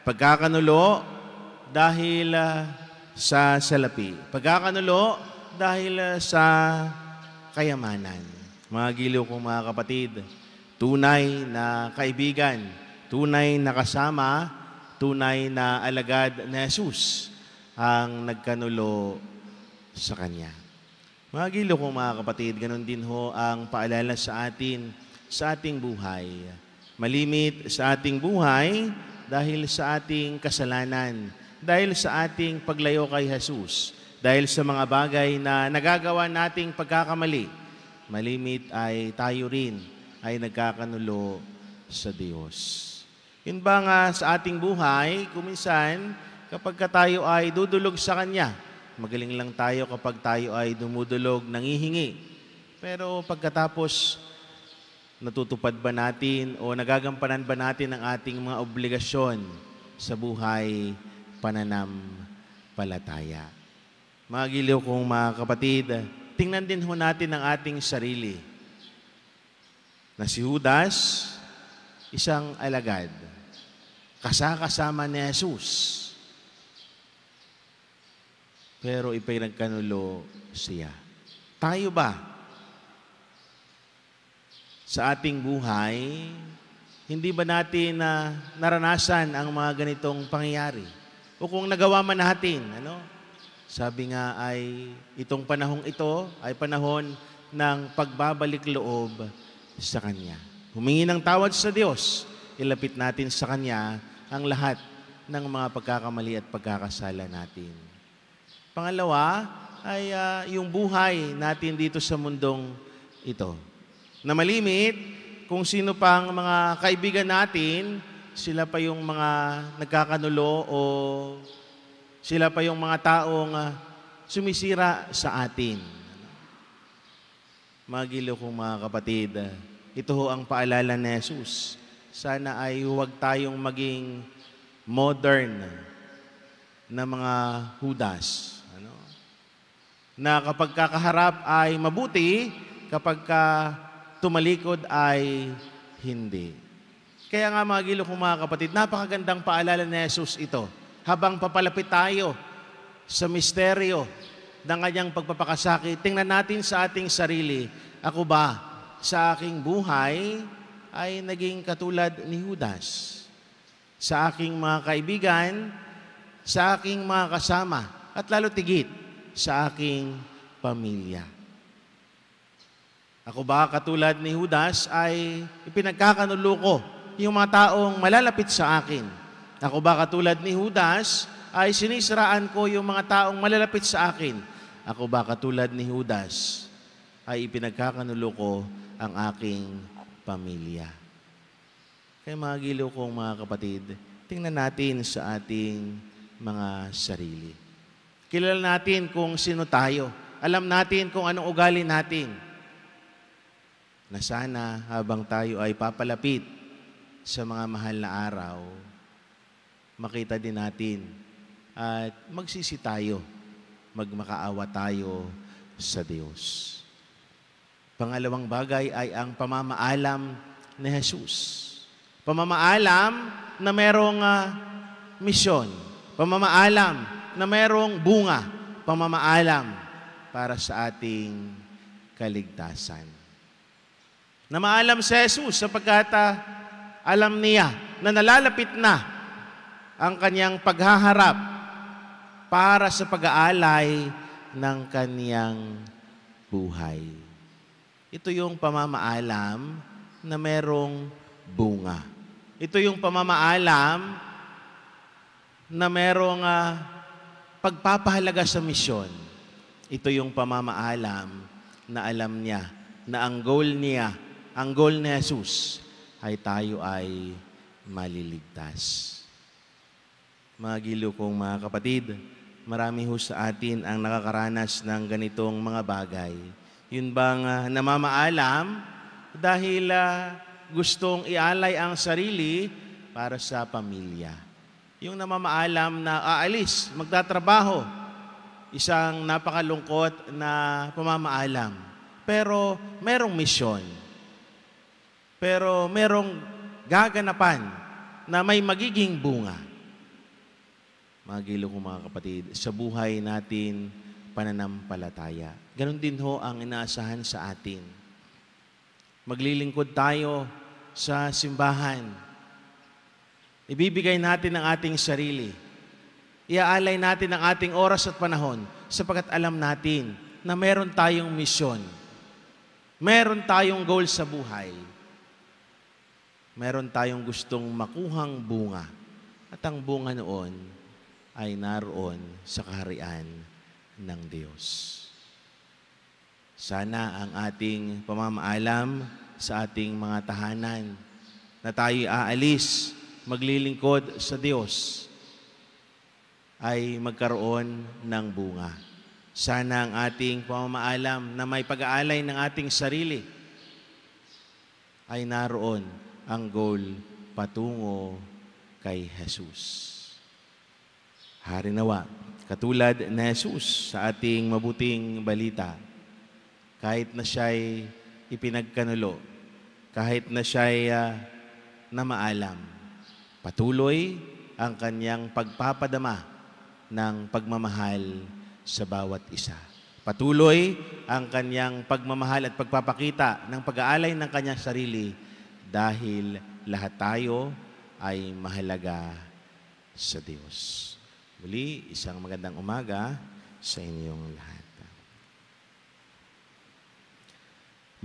Pagkakanulo dahil sa salapi. Pagkakanulo dahil sa kayamanan. Mga giliw kong mga kapatid, tunay na kaibigan, tunay na kasama, tunay na alagad na Jesus ang nagkanulo sa Kanya. Mga giliw kong mga kapatid, ganun din ho ang paalala sa atin sa ating buhay. Malimit sa ating buhay dahil sa ating kasalanan, dahil sa ating paglayo kay Jesus, dahil sa mga bagay na nagagawa nating pagkakamali. Malimit ay tayo rin ay nagkakanulo sa Diyos. Yun ba nga sa ating buhay, kuminsan kapag tayo ay dudulog sa Kanya, magaling lang tayo kapag tayo ay dumudulog, nangihingi. Pero pagkatapos, natutupad ba natin o nagagampanan ba natin ang ating mga obligasyon sa buhay pananampalataya? Mga giliw kong mga kapatid, tingnan din ho natin ang ating sarili. Na si Judas, isang alagad, kasama ni Jesus. Pero ipinagkanulo siya. Tayo ba? Sa ating buhay, hindi ba natin naranasan ang mga ganitong pangyayari? O kung nagawa man natin, sabi nga ay itong panahong ito ay panahon ng pagbabalik loob sa Kanya. Humingi ng tawad sa Diyos, ilapit natin sa Kanya ang lahat ng mga pagkakamali at pagkakasala natin. Pangalawa ay yung buhay natin dito sa mundong ito. Na malimit kung sino pang mga kaibigan natin, sila pa yung mga nagkakanulo o sila pa yung mga taong sumisira sa atin. Mga giliw kong mga kapatid, ito ho ang paalala ni Jesus. Sana ay huwag tayong maging modern na mga Judas. Na kapag kakaharap ay mabuti, kapag tumalikod ay hindi. Kaya nga mga giliw kong mga kapatid, napakagandang paalala ni Jesus ito. Habang papalapit tayo sa misteryo ng kanyang pagpapakasakit, tingnan natin sa ating sarili, ako ba sa aking buhay ay naging katulad ni Judas? Sa aking mga kaibigan, sa aking mga kasama, at lalo tigit sa aking pamilya. Ako ba katulad ni Judas ay ipinagkakanulo ko yung mga taong malalapit sa akin, Ako ba katulad ni Judas ay sinisiraan ko yung mga taong malalapit sa akin? Ako ba katulad ni Judas ay ipinagkakanulo ko ang aking pamilya? Kaya mga giliw kong mga kapatid, tingnan natin sa ating mga sarili. Kilala natin kung sino tayo. Alam natin kung anong ugali natin. Na sana habang tayo ay papalapit sa mga mahal na araw, makita din natin at magsisi tayo, magmakaawa tayo sa Diyos. Pangalawang bagay ay ang pamamaalam ni Jesus. Pamamaalam na merong misyon. Pamamaalam na merong bunga. Pamamaalam para sa ating kaligtasan. Namaalam si Jesus sapagkat alam niya na nalalapit na ang kanyang paghaharap para sa pag-aalay ng kanyang buhay. Ito yung pamamaalam na merong bunga. Ito yung pamamaalam na merong pagpapahalaga sa misyon. Ito yung pamamaalam na alam niya na ang goal niya, ang goal ni Jesus ay tayo ay maliligtas. Mga giliw kong mga kapatid, marami ho sa atin ang nakakaranas ng ganitong mga bagay. Yun bang namamaalam dahil gustong ialay ang sarili para sa pamilya. Yung namamaalam na aalis, magtatrabaho, isang napakalungkot na pamamaalam. Pero merong misyon. Pero merong gaganapan na may magiging bunga. Mga giliw ko mga kapatid, sa buhay natin, pananampalataya. Ganon din ho ang inaasahan sa atin. Maglilingkod tayo sa simbahan. Ibibigay natin ang ating sarili. Iaalay natin ang ating oras at panahon sapagkat alam natin na meron tayong misyon. Meron tayong goal sa buhay. Meron tayong gustong makuhang bunga. At ang bunga noon ay naroon sa kaharian ng Diyos. Sana ang ating pamamaalam sa ating mga tahanan na tayo aalis, maglilingkod sa Diyos, ay magkaroon ng bunga. Sana ang ating pamamaalam na may pag-aalay ng ating sarili ay naroon ang goal patungo kay Jesus. Hari nawa, katulad ni Jesus sa ating mabuting balita, kahit na siya'y ipinagkanulo, kahit na siya'y namaalam, patuloy ang kanyang pagpapadama ng pagmamahal sa bawat isa. Patuloy ang kanyang pagmamahal at pagpapakita ng pag-aalay ng kanyang sarili dahil lahat tayo ay mahalaga sa Diyos. Muli, isang magandang umaga sa inyong lahat.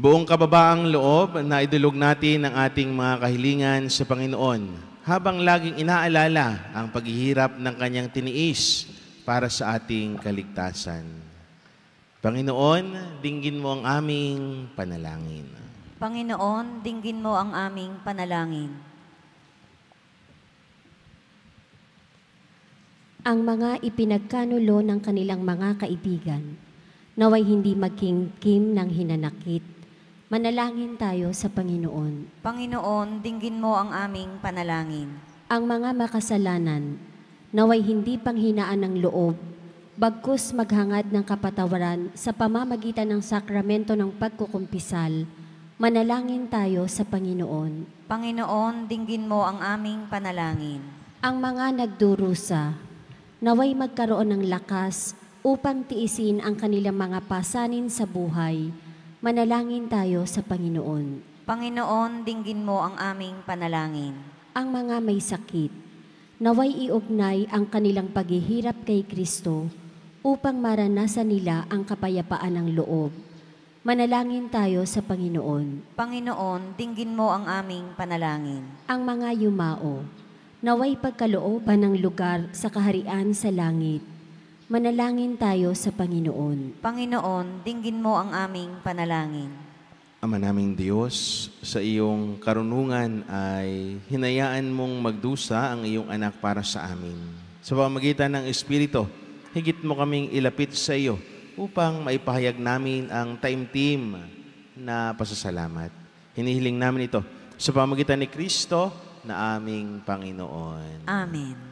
Buong kababaang loob na idulog natin ang ating mga kahilingan sa Panginoon habang laging inaalala ang paghihirap ng kanyang tiniis para sa ating kaligtasan. Panginoon, dinggin mo ang aming panalangin. Panginoon, dinggin mo ang aming panalangin. Ang mga ipinagkanulo ng kanilang mga kaibigan, naway hindi magkimkim ng hinanakit. Manalangin tayo sa Panginoon. Panginoon, dinggin mo ang aming panalangin. Ang mga makasalanan, naway hindi panghinaan ng loob, bagkus maghangad ng kapatawaran sa pamamagitan ng sakramento ng pagkukumpisal. Manalangin tayo sa Panginoon. Panginoon, dinggin mo ang aming panalangin. Ang mga nagdurusa, naway magkaroon ng lakas upang tiisin ang kanilang mga pasanin sa buhay. Manalangin tayo sa Panginoon. Panginoon, dinggin mo ang aming panalangin. Ang mga may sakit, naway iugnay ang kanilang paghihirap kay Kristo upang maranasan nila ang kapayapaan ng loob. Manalangin tayo sa Panginoon. Panginoon, dinggin mo ang aming panalangin. Ang mga yumao, naway pagkalooban ng lugar sa kaharian sa langit. Manalangin tayo sa Panginoon. Panginoon, dinggin mo ang aming panalangin. Ama naming Diyos, sa iyong karunungan ay hinayaan mong magdusa ang iyong anak para sa amin. Sa pamamagitan ng Espiritu, higit mo kaming ilapit sa iyo upang maipahayag namin ang taimtim na pasasalamat. Hinihiling namin ito sa pamamagitan ni Kristo na aming Panginoon. Amen.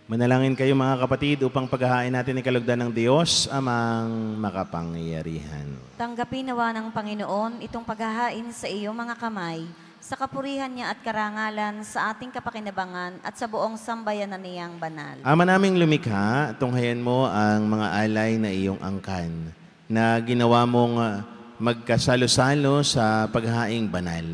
Manalangin kayo mga kapatid upang paghahain natin ni kalugdan ng Diyos amang makapangyarihan. Tanggapin nawa ng Panginoon itong paghahain sa iyo mga kamay, sa kapurihan niya at karangalan sa ating kapakinabangan at sa buong sambayanan niyang banal. Ama naming lumikha, tunghayan mo ang mga alay na iyong angkan na ginawa mong magkasalo-salo sa paghahaing banal.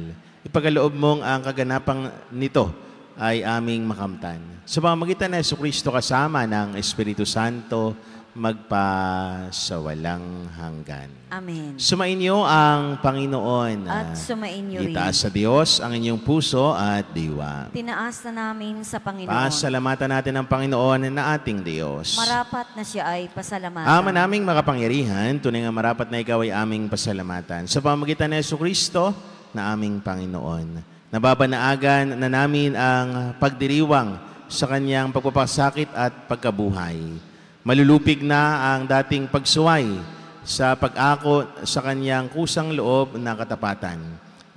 Ipagkaloob mong ang kaganapang nito ay aming makamtan. Sa pamamagitan ng Jesucristo kasama ng Espiritu Santo, magpasawalang hanggan. Amen. Sumainyo ang Panginoon. At sumainyo rin. Itaas sa Diyos ang inyong puso at diwa. Tinaas na namin sa Panginoon. Pasalamatan natin ang Panginoon na ating Diyos. Marapat na siya ay pasalamatan. Ama naming makapangyarihan, tunay nga marapat na ikaw ay aming pasalamatan. Sa pamamagitan ng Jesucristo na aming Panginoon. Nababanaagan na namin ang pagdiriwang sa kanyang pagpapasakit at pagkabuhay. Malulupig na ang dating pagsuway sa pag-ako sa kanyang kusang loob na katapatan.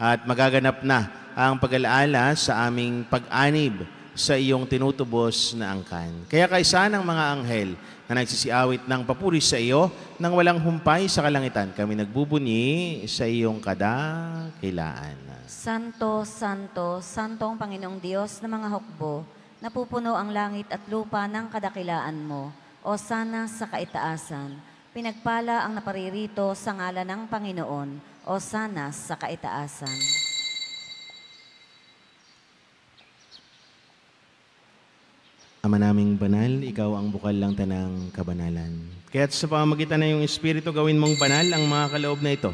At magaganap na ang pag-alaala sa aming pag-anib sa iyong tinutubos na angkan. Kaya kaisa ng mga anghel na nagsisiawit ng papuri sa iyo nang walang humpay sa kalangitan, kami nagbubunyi sa iyong kadakilaan. Santo, Santo, Santo ang Panginoong Diyos ng mga hukbo, napupuno ang langit at lupa ng kadakilaan mo. O sana sa kaitaasan, pinagpala ang naparirito sa ngalan ng Panginoon. O sana sa kaitaasan. Ama naming banal, ikaw ang bukal lang tanang kabanalan. Kaya't sa pamamagitan na iyong Espiritu, gawin mong banal ang mga kaloob na ito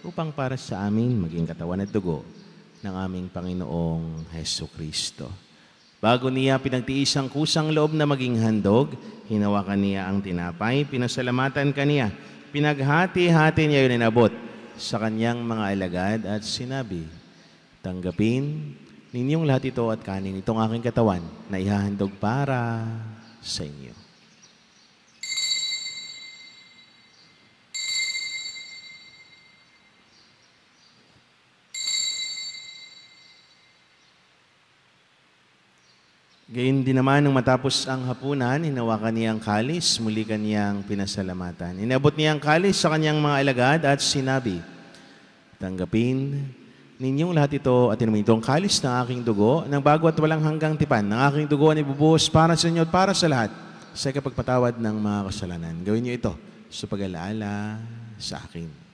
upang para sa amin maging katawan at dugo ng aming Panginoong Jesucristo. Bago niya pinagtiis ang kusang loob na maging handog, hinawakan niya ang tinapay, pinasalamatan kaniya, pinaghati-hati niya yun inabot sa kanyang mga alagad at sinabi, tanggapin ninyong lahat ito at kanin itong aking katawan na ihahandog para sa inyo. Gayun din naman nung matapos ang hapunan, hinawakan niya ang kalis, muli kaniyang pinasalamatan. Inabot niya ang kalis sa kanyang mga alagad at sinabi, tanggapin ninyong lahat ito at inumin itong kalis ng aking dugo, ng bago at walang hanggang tipan, ng aking dugo na ibubuhos para sa inyo at para sa lahat, sa kapagpatawad ng mga kasalanan. Gawin niyo ito sa pag-alaala sa akin.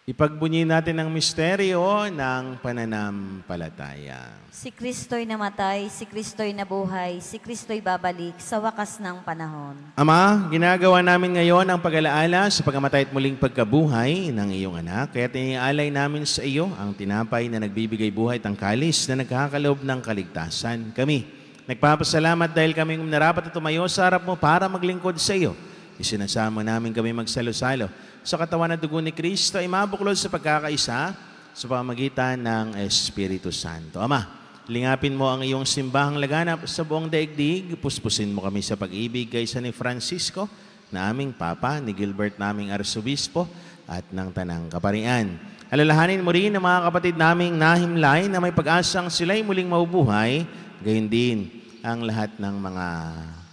Ipagbunyi natin ang misteryo ng pananampalataya. Si Kristo'y namatay, si Kristo'y nabuhay, si Kristo'y babalik sa wakas ng panahon. Ama, ginagawa namin ngayon ang pag-alaala sa pagkamatay at muling pagkabuhay ng iyong anak. Kaya tinialay namin sa iyo ang tinapay na nagbibigay buhay at ang kalis na nagkakaloob ng kaligtasan. Kami, nagpapasalamat dahil kami narapat at tumayo sa harap mo para maglingkod sa iyo. isinasamo namin kami magsalo-salo sa katawan at dugo ni Kristo ay mabuklod sa pagkakaisa sa pamamagitan ng Espiritu Santo. Ama, lingapin mo ang iyong simbahang laganap sa buong daigdig. Puspusin mo kami sa pag-ibig kaysa ni Francisco, na aming Papa, ni Gilbert naming Arsobispo, at ng Tanang Kaparian. Alalahanin mo rin ang mga kapatid naming nahimlay na may pag-asang sila'y muling mabubuhay, gayon din ang lahat ng mga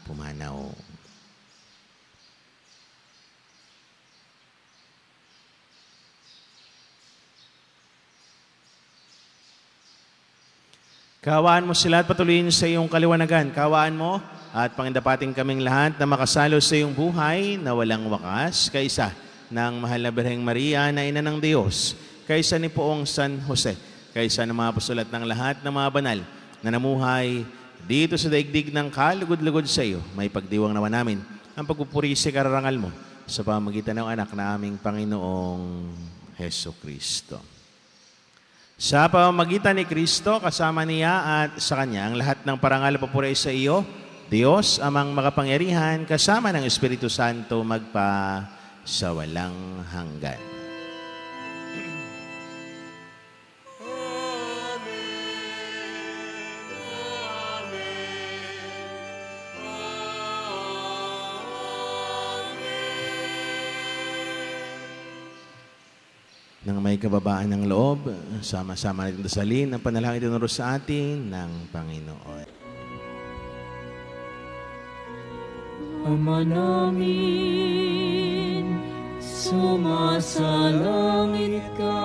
pumanaw. Kawaan mo sila at patuloyin sa iyong kaliwanagan. Kawaan mo at pangindapating kaming lahat na makasalo sa iyong buhay na walang wakas, kaysa ng mahal na Birheng Maria na ina ng Diyos, kaysa ni Poong San Jose, kaysa ng mga apostol at ng lahat ng mga banal na namuhay dito sa daigdig ng kalugod-lugod sa iyo. May pagdiwang naman namin ang pagpupuri sa kararangal mo sa pamamagitan ng anak na aming Panginoong Heso Kristo. Sa pamamagitan ni Kristo, kasama niya at sa Kanya, ang lahat ng parangal at papuri sa iyo, Diyos, amang makapangyarihan, kasama ng Espiritu Santo, magpa sa walang hanggan. Nang may kababaan ng loob, sama-sama natin dasalin ang panalangin tinuro sa atin ng Panginoon. Ama namin, sumasalangit ka,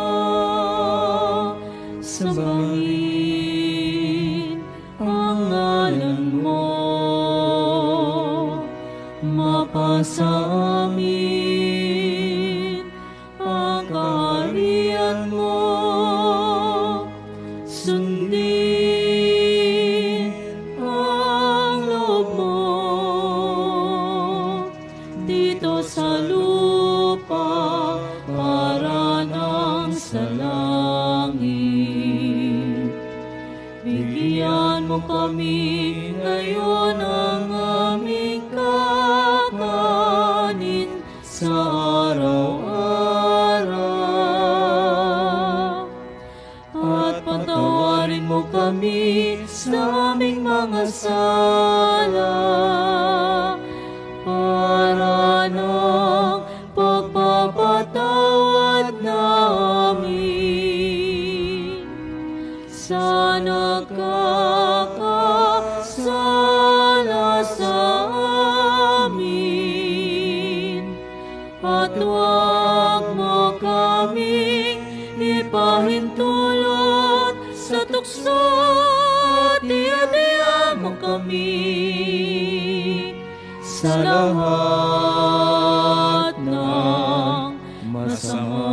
sambahin ang ngalan mo, mapasa amin ang kaharian mo, sundin ang loob mo dito sa lupa para nang sa langit. Bigyan mo kami ngayon ang aming kakanin sa araw-araw, at patawarin mo kami sa aming mga sala, para ng pagpapatawad namin sa nagkakasala sa amin, at huwag mo kaming ipahintulot sa tukso, at iadya mo kami sa lahat ng masama.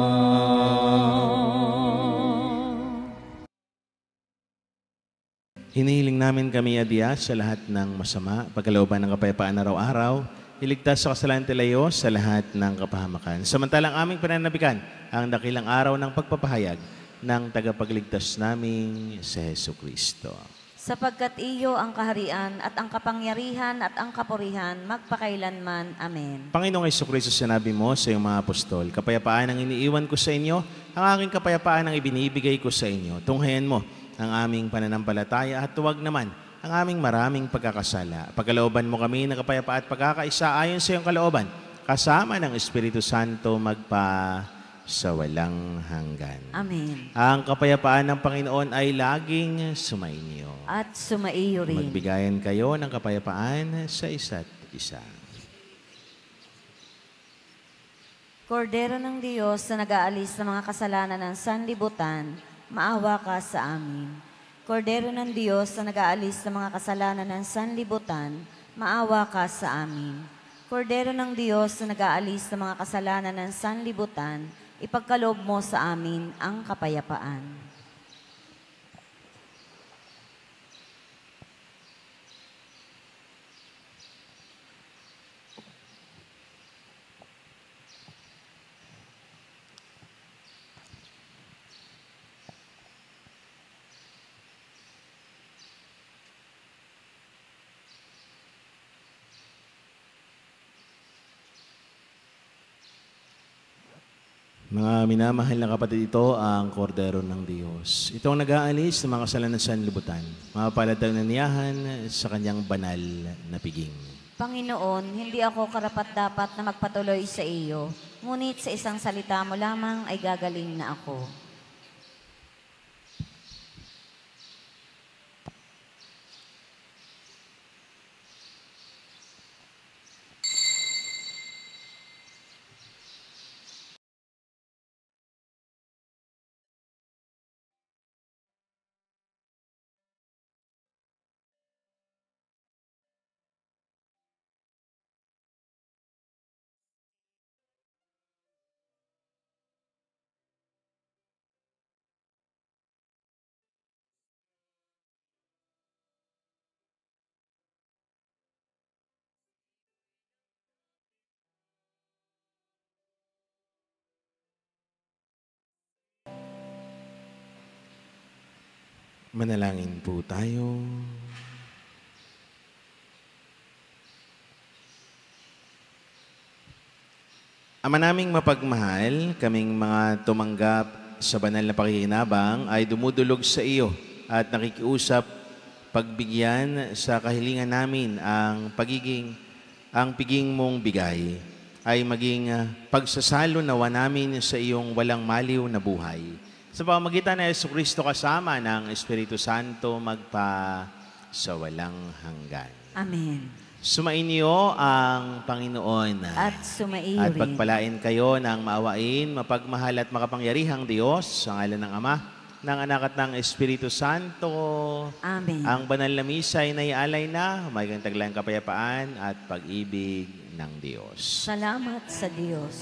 Hinihiling namin kami adya sa lahat ng masama, pagkalooban ng kapayapaan araw-araw, iligtas sa kasalanan tilayo sa lahat ng kapahamakan. Samantalang aming pananabikan ang dakilang araw ng pagpapahayag ng tagapagligtas naming si Heso Kristo. Sapagkat iyo ang kaharian at ang kapangyarihan at ang kapurihan magpakailanman. Amen. Panginoong Heso Kristo, sinabi mo sa iyong mga apostol, kapayapaan ang iniiwan ko sa inyo, ang aking kapayapaan ang ibinibigay ko sa inyo. Tunghayan mo ang aming pananampalataya at huwag naman ang aming maraming pagkakasala. Pagkalooban mo kami ng kapayapaan at pagkakaisa ayon sa iyong kalooban, kasama ng Espiritu Santo magpa sa walang hanggan. Amen. Ang kapayapaan ng Panginoon ay laging sumainyo. At sumaiyo rin. Magbigayan kayo ng kapayapaan sa isa't isa. Kordero ng Diyos na nag-aalis ng mga kasalanan ng sanlibutan, maawa ka sa amin. Kordero ng Diyos na nag-aalis ng mga kasalanan ng sanlibutan, maawa ka sa amin. Kordero ng Diyos na nag-aalis ng mga kasalanan ng sanlibutan, ipagkaloob mo sa amin ang kapayapaan. Mga minamahal na kapatid, ito ang kordero ng Diyos. Ito ang nag-aalis ng mga kasalanan sa libutan. Mapapalad ang naniyahan sa kanyang banal na piging. Panginoon, hindi ako karapat-dapat na magpatuloy sa iyo, ngunit sa isang salita mo lamang ay gagaling na ako. Manalangin po tayo. Ama naming mapagmahal, kaming mga tumanggap sa banal na pakikinabang ay dumudulog sa iyo at nakikiusap pagbigyan sa kahilingan namin ang piging mong bigay ay maging pagsasalo nawa namin sa iyong walang maliw na buhay. Sa pamamagitan ng Jesucristo kasama ng Espiritu Santo magpa sa walang hanggan. Amen. Sumainyo ang Panginoon. At sumaiyo At rin. pagpalain kayo ng maawain, mapagmahal at makapangyarihang Diyos sa ngalan ng Ama, ng Anak at ng Espiritu Santo. Amen. Ang banal na misa ay naialay na, humagang taglayang kapayapaan at pag-ibig ng Diyos. Salamat sa Diyos.